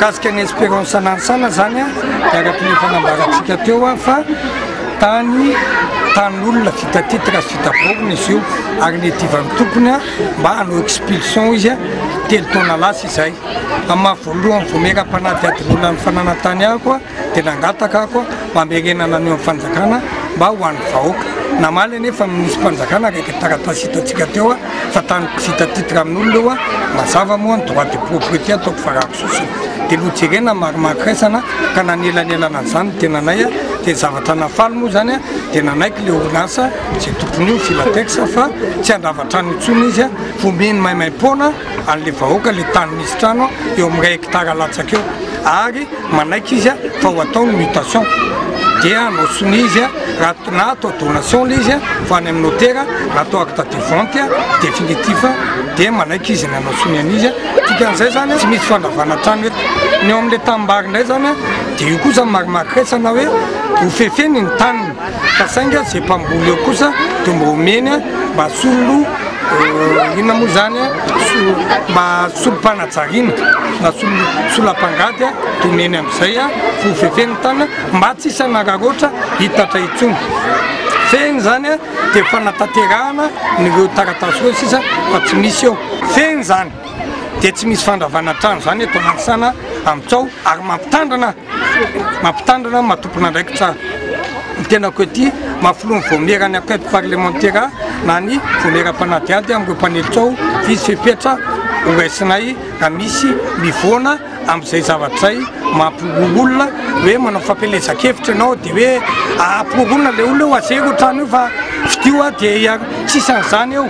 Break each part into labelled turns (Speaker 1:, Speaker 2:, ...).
Speaker 1: kasika ny espérance nansana zany araky ny fanambaratsika teo fa tan'olona vita titre sy vita borogny izy io ary ny divan'ny tompony mba hanao expulsion izy telo taona lasa izay amin'ny voalohany vomeram-panaty adin'olona ny fananantany ako dia nangataka ako mba merenana an'io amin'ny fanjakana mba ho an'ny vahoaka namaly nefa misy mpanjakana raiky taratasy hitatsika teo fa tany vita titre amin'olona io mazava moa ny droit de propriété ataoko farako sosiny dia lojerena marimakiraisana ka nanelanelana an'izany tena nay dia zavatra nafaly moa zany dia nanaiky le orinasa zay tompony io filatexa fa tsy andravatrano intsony izy vomeny maimaim-pona an'le vahoaka le tany misy trano eo amin'ny 1 hectare latsaka eo ary manaiky izy fa ho atao ny mutation dia anao sony izy raha na atao donation le izy fa any amin'ny notera na atao acte de vente définitif dia manaiky izy ny anao sony an'izy dikan'izay zany tsy misy fandravana trano eto ny eo amin'le tanimbary indray zany dia io kosa marimakiraisana hoe ho fefeny ny taniny fa sainga zay mpamboly eo kosa dia mba homeny mba sololo inona moa zany mba solom-panajariana na solam-pangady toneny amin'izay ho fefeny tany mba tsy isanararoatra hitatra itsony feny zany dia fanatanterahana nyreo taratasy hoe sisa fa tsy misy eo feny zany dia tsy misy fandravana trano zany eto anansana amintsao ary mampitandrana matompona ndraiky tsara ny tenako ety mahafilohany vomerany enquête parlementaire na ny vomeram-panadiady amin'ireo mpanelitsao visy fepetra horesinay raha misy mivona amin'izay zavatray mampioolona hoe manao fampelezakevitra ianao dia hoe ampioolona le olona eo azery o trano io fa fitio dia tsisy an'izany eo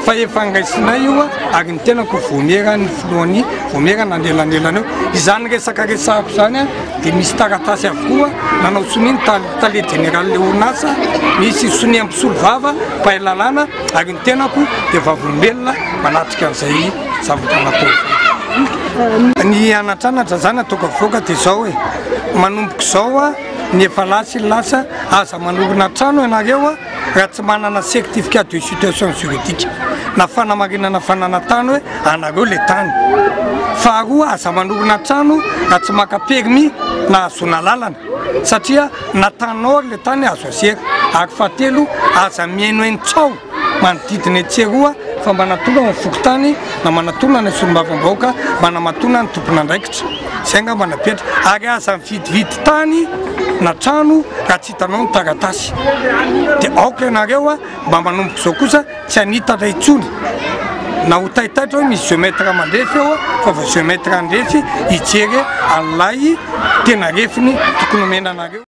Speaker 1: fa efa ngaisinay io ary ny tenako vomerany filohany vomerana anelanelana eo izany resaka resahako zany dia misy taratasy avokoa nanao soniny tale général le orinasa misy sony ampisolo vava mpahalalana ary ny tenako dia vavomelona manatrika an'izay zavatra natao ny anatranatra zany ataoko avoaka dia zao hoe manomboka zao ny efa lasa aza manorina trano ianareo raha tsy manana certificat de situation juridique na fanamarinana fananatany hoe anareo le tany faharoa aza manorina trano raha tsy maka permis na azona lalana satria natanao le tany azo azery ary fahatelo aza miaino entsao manodidina etseroa fa mba natona ny fokotany na manatona ny solombavam-bahoaka manamatona ny tompona andraikitra zay nga manapetra ary aza mividividy tany na trano raha tsy hitanao ny taratasy dia aoka ianareo mba manomboka zao kosa tsy hanitatra itsony na ho taitaitra hoe misy géomètre mandrefy eo fa vao géomètre andrefy hijery an'ilay tena refiny tokony omena anareo